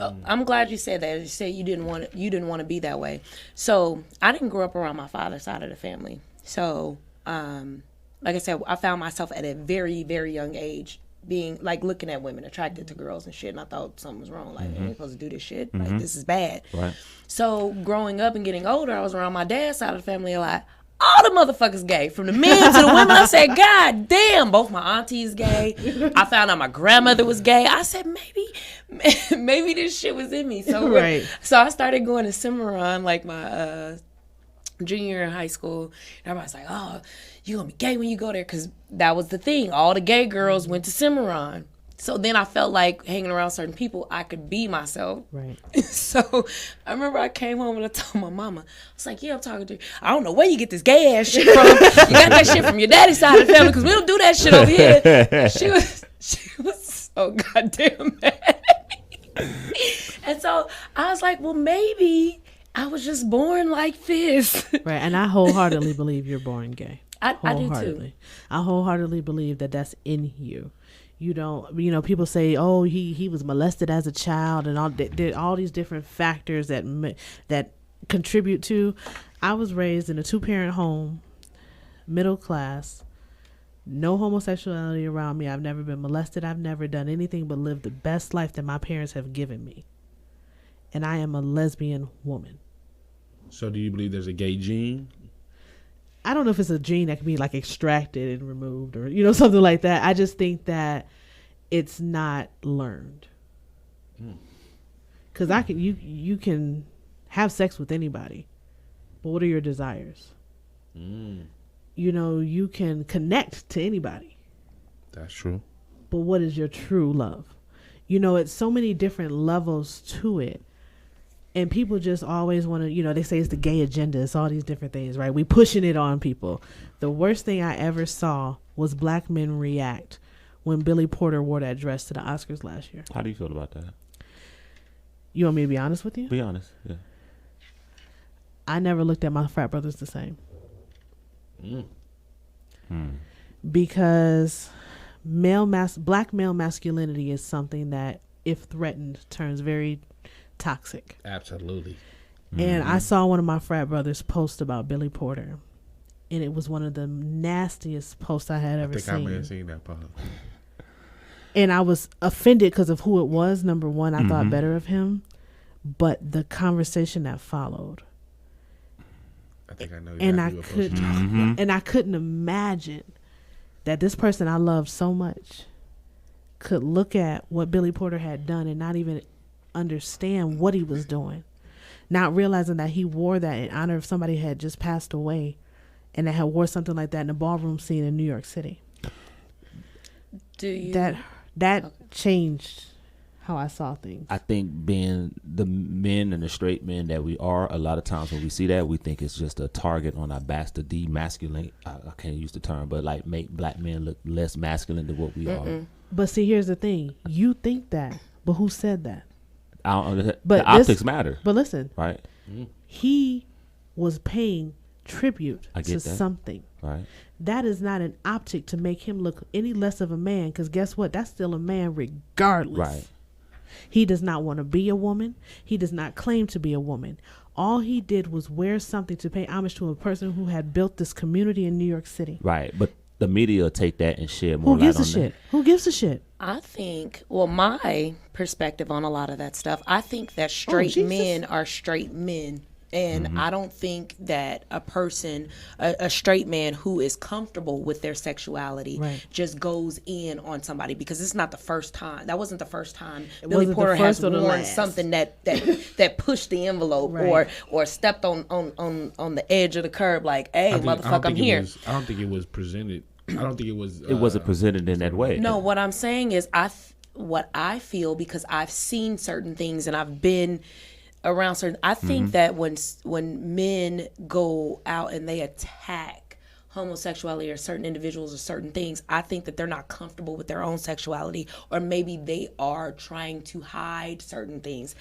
I'm glad you said that. You said you didn't want to be that way. So I didn't grow up around my father's side of the family. So, like I said, I found myself at a very, very young age being like looking at women, attracted to girls and shit. And I thought something was wrong. Like, I ain't supposed to do this shit. Like, this is bad. Right. So growing up and getting older, I was around my dad's side of the family like, all the motherfuckers gay, from the men to the women. I said, God damn, both my aunties gay. I found out my grandmother was gay. I said, maybe this shit was in me. So Right. So I started going to Cimarron like my junior year in high school. And everybody's like, oh, you gonna be gay when you go there? Because that was the thing. All the gay girls went to Cimarron. So then I felt like hanging around certain people, I could be myself. Right. So I remember I came home and I told my mama, I was like, yeah, I'm talking to you. I don't know where you get this gay ass shit from. You got that shit from your daddy's side of the family because we don't do that shit over here. She was so goddamn mad at me. And so I was like, well, maybe I was just born like this. Right. And I wholeheartedly believe you're born gay. I do too. I wholeheartally believe that that's in you. You don't, people say, oh, he was molested as a child and all these different factors that contribute to. I was raised in a 2-parent home, middle class, no homosexuality around me. I've never been molested. I've never done anything but live the best life that my parents have given me. And I am a lesbian woman. So do you believe there's a gay gene? I don't know if it's a gene that can be like extracted and removed or, something like that. I just think that it's not learned. Because you can have sex with anybody, but what are your desires? You can connect to anybody. That's true. But what is your true love? It's so many different levels to it. And people just always want to, they say it's the gay agenda. It's all these different things, right? We pushing it on people. The worst thing I ever saw was black men react when Billy Porter wore that dress to the Oscars last year. How do you feel about that? You want me to be honest with you? Be honest. Yeah. I never looked at my frat brothers the same. Because black male masculinity is something that, if threatened, turns very toxic. Absolutely. And I saw one of my frat brothers post about Billy Porter, and it was one of the nastiest posts I had ever seen. I may have seen that post. And I was offended because of who it was. Number one, I thought better of him, but the conversation that followed, I think I know And exactly what post you're talking about. and I couldn't imagine that this person I loved so much could look at what Billy Porter had done and not even understand what he was doing, not realizing that he wore that in honor of somebody who had just passed away, and that had wore something like that in a ballroom scene in New York City. Do you That changed how I saw things. I think being the men and the straight men that we are, a lot of times when we see that, we think it's just a target on our backs to demasculate. I can't use the term, but like make black men look less masculine than what we are. But see, here's the thing: you think that, but who said that? But But the optics matter, But listen, right? he was paying tribute I to get that. something. Right. That is not an optic to make him look any less of a man, because guess what? That's still a man regardless. Right. He does not want to be a woman. He does not claim to be a woman. All he did was wear something to pay homage to a person who had built this community in New York City. Right. But the media will take that and shed more Who light gives on a that. shit? Who gives a shit? I think, well, my perspective on a lot of that stuff, I think that straight Jesus. men are straight men. And I don't think that a person, a straight man who is comfortable with their sexuality Right. just goes in on somebody, because it's not the first time. That wasn't the first time Billy wasn't the Porter has first or the worn last. something that pushed the envelope Right. or stepped on the edge of the curb like, hey, motherfucker, I'm here. I don't think it was presented. I don't think it was. It wasn't presented in that way. No, what I'm saying is what I feel, because I've seen certain things and I've been around certain. I think that when men go out and they attack homosexuality or certain individuals or certain things, I think that they're not comfortable with their own sexuality, or maybe they are trying to hide certain things,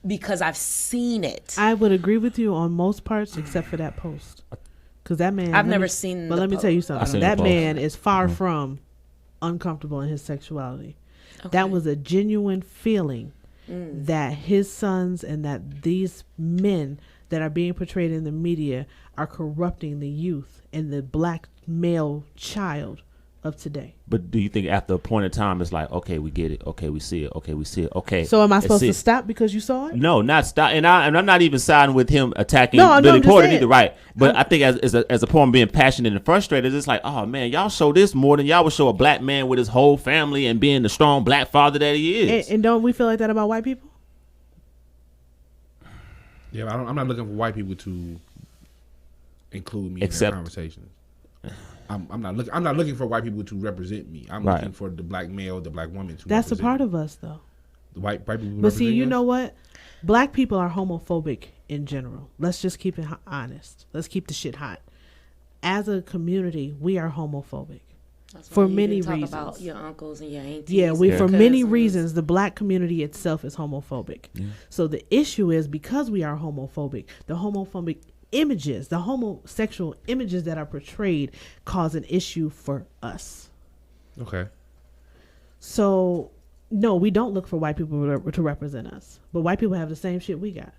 because I've seen it. I would agree with you on most parts except for that post. Because that man. I've never seen But the let me tell you post. I've something. seen That the post. man is far from uncomfortable in his sexuality. That was a genuine feeling that his sons and that these men that are being portrayed in the media are corrupting the youth and the black male child of today. But do you think after a point in time, it's like, okay, we get it. Okay, we see it. Okay, we see it. Okay. So am I let's supposed see to it. stop because you saw it? No, not stop. And I'm not even siding with him attacking No, Billy I'm just Porter saying. either, right? But I think as a point of being passionate and frustrated, it's like, oh man, y'all show this more than y'all would show a black man with his whole family and being the strong black father that he is. And don't we feel like that about white people? Yeah, I'm not looking for white people to include me Except- in their conversations. I'm not looking for white people to represent me. I'm Right. looking for the black male, the black woman to. That's a represent part me. of us, though. The white people. Who But see, represent you us? know what? Black people are homophobic in general. Let's just keep it honest. Let's keep the shit hot. As a community, we are homophobic. That's for why you many didn't talk reasons. about your uncles and your aunties. Yeah, and for your many cousins. reasons, the black community itself is homophobic. So the issue is, because we are homophobic, the homophobic images, the homosexual images that are portrayed cause an issue for us. Okay. So no, we don't look for white people to represent us, but white people have the same shit we got.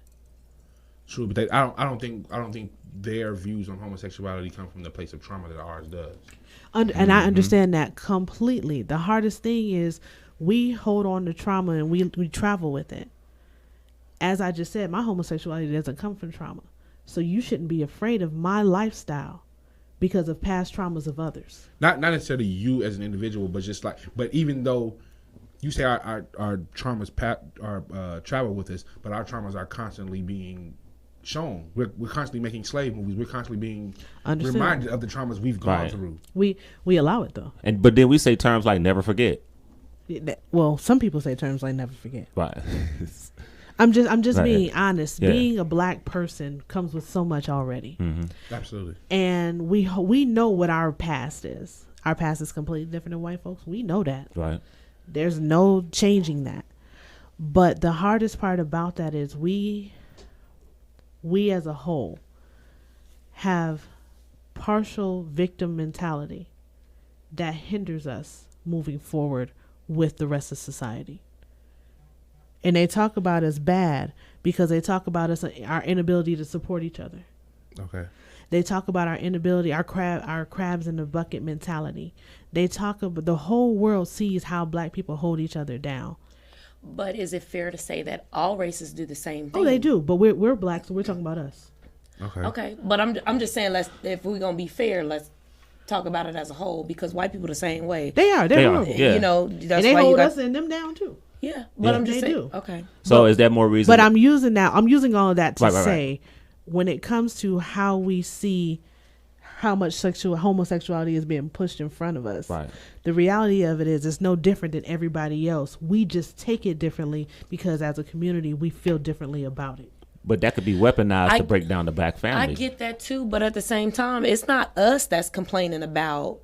True, but I don't think their views on homosexuality come from the place of trauma that ours does. And I understand that completely. The hardest thing is we hold on to trauma and we travel with it. As I just said, my homosexuality doesn't come from trauma. So you shouldn't be afraid of my lifestyle because of past traumas of others. Not necessarily you as an individual, but just like, but even though you say our traumas travel with us, but our traumas are constantly being shown. We're constantly making slave movies. We're constantly being Understood. reminded of the traumas we've gone Right. through. We allow it though. But then we say terms like never forget. Well, some people say terms like never forget. Right. I'm just Right. being honest. Yeah. Being a black person comes with so much already. Absolutely. And we know what our past is. Our past is completely different than white folks. We know that. Right. There's no changing that. But the hardest part about that is we as a whole have partial victim mentality that hinders us moving forward with the rest of society. And they talk about us bad because they talk about us, our inability to support each other. Okay. They talk about our inability, our crabs in the bucket mentality. They talk about, the whole world sees how black people hold each other down. But is it fair to say that all races do the same thing? Oh, they do, but we're black, so we're talking about us. Okay, but I'm just saying, if we're gonna be fair, let's talk about it as a whole, because white people the same way. They are. They're horrible. Yeah. You know, that's and they why hold you got, us and them down too. Yeah, but I'm just They saying. do. Okay. So is that more reason? But I'm using all of that to Right. say, when it comes to how we see how much homosexuality is being pushed in front of us, Right. the reality of it is it's no different than everybody else. We just take it differently because as a community we feel differently about it. But that could be weaponized to break down the black family. I get that too, but at the same time, it's not us that's complaining about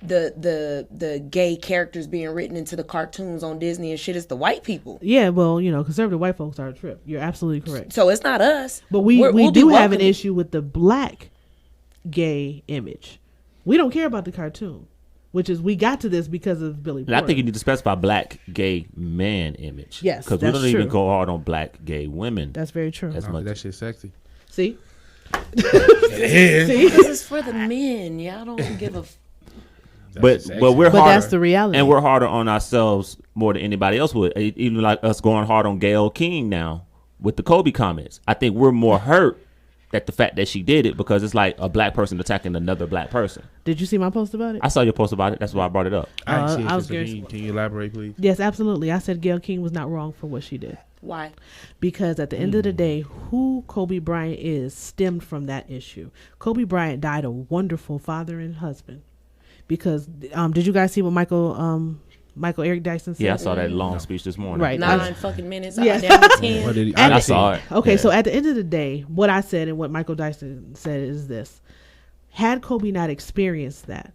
the gay characters being written into the cartoons on Disney and shit. It's the white people. Yeah, well, conservative white folks are a trip. You're absolutely correct. So it's not us. But we We'll do be have an welcoming. issue with the black gay image. We don't care about the cartoon, which is we got to this because of Billy And I Porter. think you need to specify black gay man image. Yes, because we that's don't even true. go hard on black gay women. That's very true. as much. That shit sexy. See? This is for the men. Y'all don't give a. But we're But harder, that's the reality. and we're harder on ourselves more than anybody else would. Even like us going hard on Gayle King now with the Kobe comments. I think we're more hurt at the fact that she did it because it's like a black person attacking another black person. Did you see my post about it? I saw your post about it. That's why I brought it up. I didn't see it, I was sister. curious. Can you elaborate, please? Yes, absolutely. I said Gayle King was not wrong for what she did. Why? Because at the end of the day, who Kobe Bryant is stemmed from that issue. Kobe Bryant died a wonderful father and husband. Because did you guys see what Michael Eric Dyson said? Yeah, I saw that long speech this morning. Right. 9 fucking minutes. Yeah. Down to 10. What did he? I saw it. Okay, Yeah. so at the end of the day, what I said and what Michael Dyson said is this. Had Kobe not experienced that,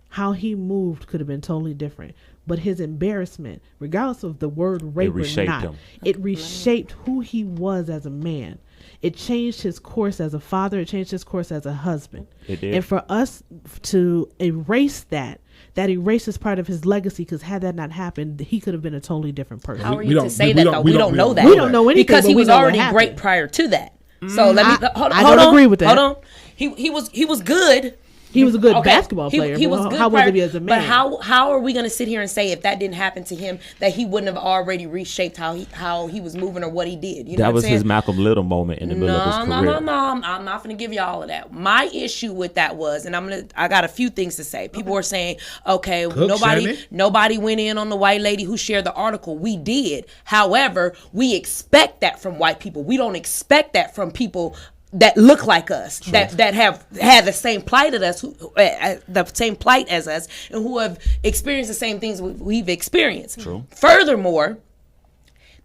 how he moved could have been totally different. But his embarrassment, regardless of the word rape or reshaped not, him. it reshaped who he was as a man. It changed his course as a father. It changed his course as a husband. It did. And for us to erase that erases part of his legacy, because had that not happened, he could have been a totally different person. How are We you don't- to say we that don't- though? we We don't- don't know we that. don't We don't know anything because but he we was know what already happened. great prior to that. So let me hold I on. don't agree with that. Hold on. He was good. He was a good Okay. basketball player. He but was how- good. How was prior, he as a man? But how are we going to sit here and say if that didn't happen to him that he wouldn't have already reshaped how he was moving or what he did? You know That what was I'm saying? his Malcolm Little moment in the middle of his career. No. I'm not going to give you all of that. My issue with that was, and I got a few things to say. People were saying, okay, Shannon? nobody went in on the white lady who shared the article. We did. However, we expect that from white people. We don't expect that from people that look like us, that have had the same plight as us, the same plight as us, and who have experienced the same things we've experienced. True. Furthermore,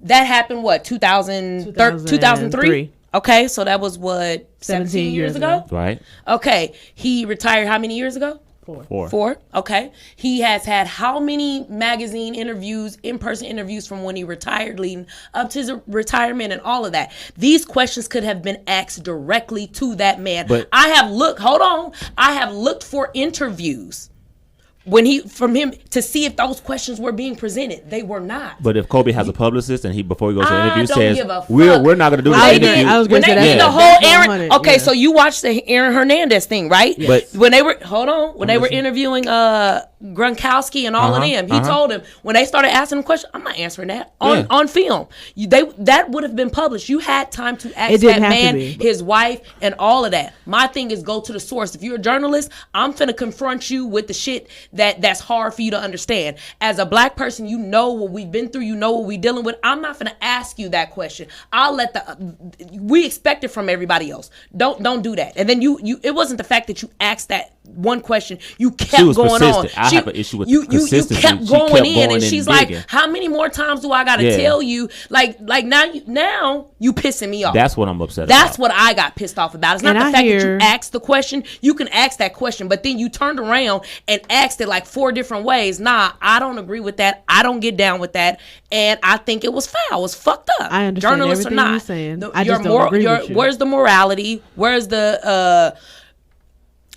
that happened 2003? Okay, so that was 17 years ago? Right? Okay, he retired how many years ago? 4. 4. Okay. He has had how many magazine interviews, in-person interviews from when he retired, leading up to his retirement and all of that. These questions could have been asked directly to that man. But I have looked for interviews from him to see if those questions were being presented. They were not. But if Kobe has a publicist and he before he goes to the I interview don't says give a fuck. we're not going to do When this they interview. did, I was when gonna they say did that. the whole That's Aaron, 100, okay, yeah. so you watched the Aaron Hernandez thing, right? But- when they were interviewing Gronkowski and all of them, he told him when they started asking him questions, I'm not answering that on film. That would have been published. You had time to ask It didn't that have to man, be. his wife, and all of that. My thing is go to the source. If you're a journalist, I'm finna confront you with the shit that's hard for you to understand. As a black person, you know what we've been through, you know what we're dealing with. I'm not finna ask you that question. I'll let we expect it from everybody else. Don't do that. And then you it wasn't the fact that you asked that one question. You kept was going persistent. on. I have an issue with you consistency. kept She going kept in, going and and she's digging. like, "How many more times do I gotta Yeah. tell you?" Like now you pissing me off. That's what I'm upset That's about. what I got pissed off about. It's not And the I fact that hear- you asked the question. You can ask that question, but then you turned around and asked it like 4 different ways. Nah, I don't agree with that. I don't get down with that, and I think it was foul. It was fucked up. I understand Journalists everything or not. you're saying. I just don't agree with you. Where's the morality? Where's the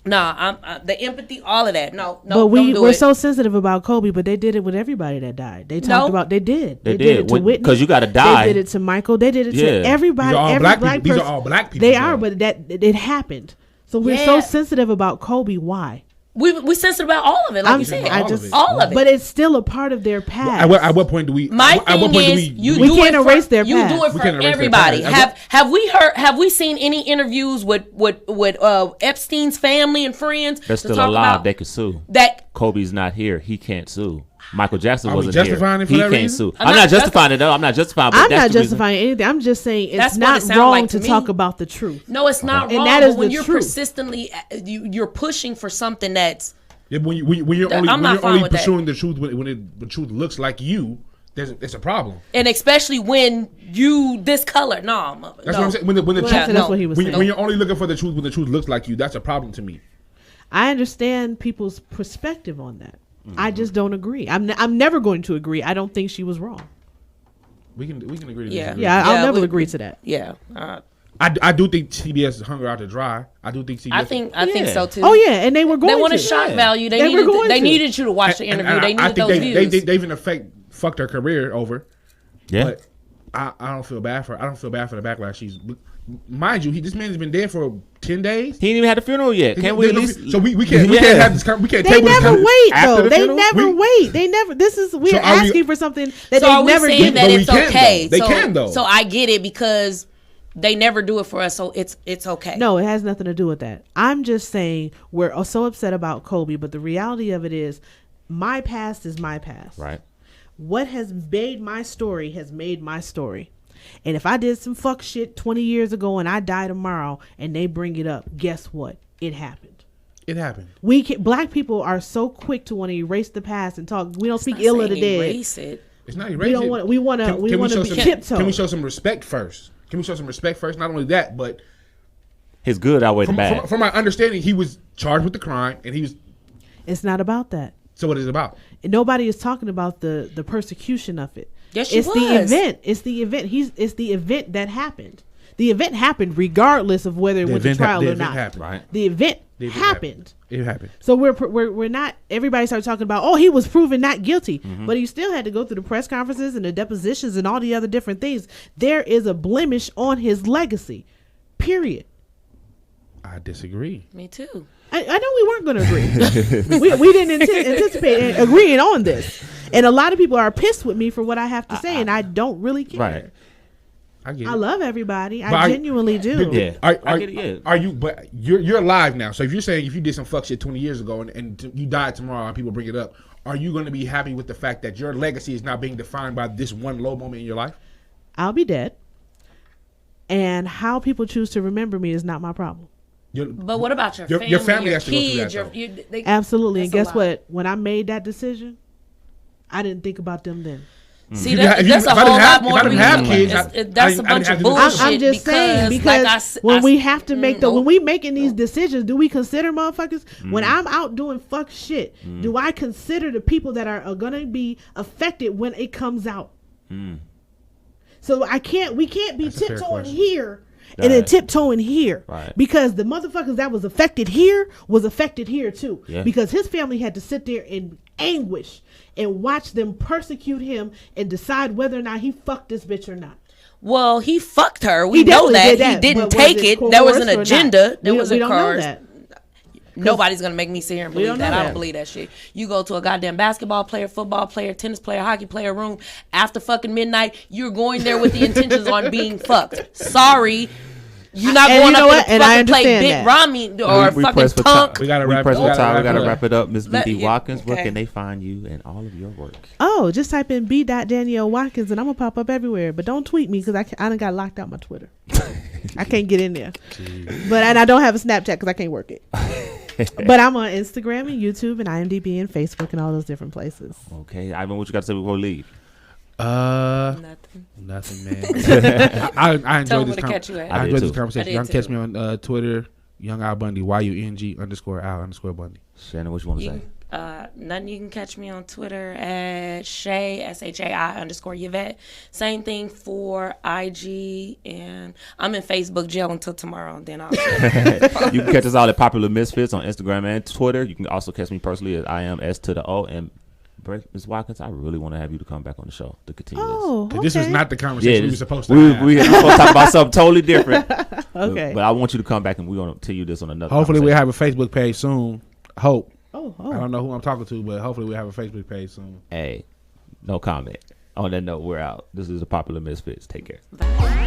the empathy? All of that. No, But don't do we're it. so sensitive about Kobe, but they did it with everybody that died. They talked No. about they did. They did did. it to When- Whitney 'cause you gotta die. They did it to Michael. They did it Yeah. to everybody. These are all every black black people. These person. are all black people. They though. are, but it happened. So we're so Yeah. sensitive about Kobe. Why? We sensitive about all of it, like you said. All of it. But it's still a part of their past. At what point do we? My thing is, we can't erase their past. You do it for everybody. Have we seen any interviews with Epstein's family and friends? They're still alive. They could sue. That Kobe's not here. He can't sue. Michael Jackson wasn't justifying here. It for he that can't reason? sue. I'm not justifying it though. I'm not justifying. But I'm not justifying anything. I'm just saying it's not wrong to talk about the truth. No, it's not wrong. That is when the you're truth. persistently, you're pushing for something that's. Yeah, when you're only pursuing the truth when the truth looks like you, there's a problem. And especially when you this color, that's what I'm saying. When the truth, that's what he was saying. When you're only looking for the truth when the truth looks like you, that's a problem to me. I understand people's perspective on that. I just don't agree. I'm never going to agree. I don't think she was wrong. We can agree to disagree. I'll never agree to that. Yeah. I do think CBS hung her out to dry. I do think CBS. I think so too. Oh yeah, and they were going. They wanted shock value. They needed you to watch the interview. And they needed those views. They in effect fucked her career over. Yeah. But I don't feel bad for her. I don't feel bad for the backlash. Mind you, this man's been dead for 10 days. He ain't even had a funeral yet. Can't we at least? So we can't have this. We can't. They never wait though. They never wait. They never. We're asking for something that they never given. That it's okay. They can though. So I get it because they never do it for us. So it's okay. No, it has nothing to do with that. I'm just saying we're so upset about Kobe, but the reality of it is, my past is my past. Right. What has made my story has made my story. And if I did some fuck shit 20 years ago and I die tomorrow and they bring it up, guess what? It happened. It happened. Black people are so quick to want to erase the past and talk. We don't speak ill of the dead. Erase it. It's not erase it. We want to be tiptoe. Can we show some respect first? Not only that, but his good outweighed the bad. From my understanding, he was charged with the crime, and he was. It's not about that. So what is it about? Nobody is talking about the persecution of it. Yes, it's the event. It's the event. It's the event that happened. The event happened regardless of whether it went to trial or not. Happened. Right. The event happened. It happened. So we're not. Everybody started talking about, oh, he was proven not guilty, but he still had to go through the press conferences and the depositions and all the other different things. There is a blemish on his legacy. Period. I disagree. Me too. I know we weren't going to agree. we didn't anticipate agreeing on this. And a lot of people are pissed with me for what I have to say, and I don't really care. Right. I get it. I love everybody. I genuinely do. Yeah. I get it, yeah. Are you? But you're alive now. So if you're saying if you did some fuck shit 20 years ago and you died tomorrow and people bring it up, are you going to be happy with the fact that your legacy is not being defined by this one low moment in your life? I'll be dead. And how people choose to remember me is not my problem. But what about your family? Your family has kids, to go through that. Absolutely. And guess what? When I made that decision, I didn't think about them then. See, that's a whole lot more. That's a bunch of bullshit. I'm just saying because when we have to make when we making these decisions, do we consider motherfuckers? When I'm out doing fuck shit, do I consider the people that are gonna be affected when it comes out? So we can't be tiptoeing here. And then tiptoeing here, right. Because the motherfuckers that was affected here too. Yeah. Because his family had to sit there in anguish and watch them persecute him and decide whether or not he fucked this bitch or not. Well, he fucked her. We know that. He didn't take it. There was an agenda. There was a cause. Nobody's gonna make me sit here and believe that. I don't believe that shit. You go to a goddamn basketball player, football player, tennis player, hockey player room after fucking midnight. You're going there with the intentions on being fucked. Sorry. You're not going up there to fucking play Big Rami or fucking Tunk. We gotta wrap it up. Miss B.D. Watkins, where can they find you and all of your work? Oh, just type in B.Danielle Watkins and I'm gonna pop up everywhere. But don't tweet me because I done got locked out my Twitter. I can't get in there. And I don't have a Snapchat because I can't work it. But I'm on Instagram and YouTube and IMDb and Facebook and all those different places. Okay, Ivan, what you got to say before we leave? Nothing, man. I enjoyed this conversation. I enjoyed this conversation. Y'all can catch me on Twitter, Young Al Bundy, YUNG_Al_Bundy. Shannon, what you want to say? Nothing. You can catch me on Twitter at Shay SHAI_Yvette. Same thing for IG, and I'm in Facebook jail until tomorrow. Then I'll. You can catch us all at Popular Misfits on Instagram and Twitter. You can also catch me personally at IAM_S_O. And Ms. Watkins, I really want to have you to come back on the show to continue this. Okay. This was not the conversation we were supposed to have. We were supposed to talk about something totally different. Okay. But I want you to come back and we're going to tell you this on another. Hopefully we'll have a Facebook page soon. Hope. Oh, I don't know who I'm talking to, but hopefully we have a Facebook page soon. Hey, no comment. On that note, we're out. This is the Popular Misfits. Take care. Bye.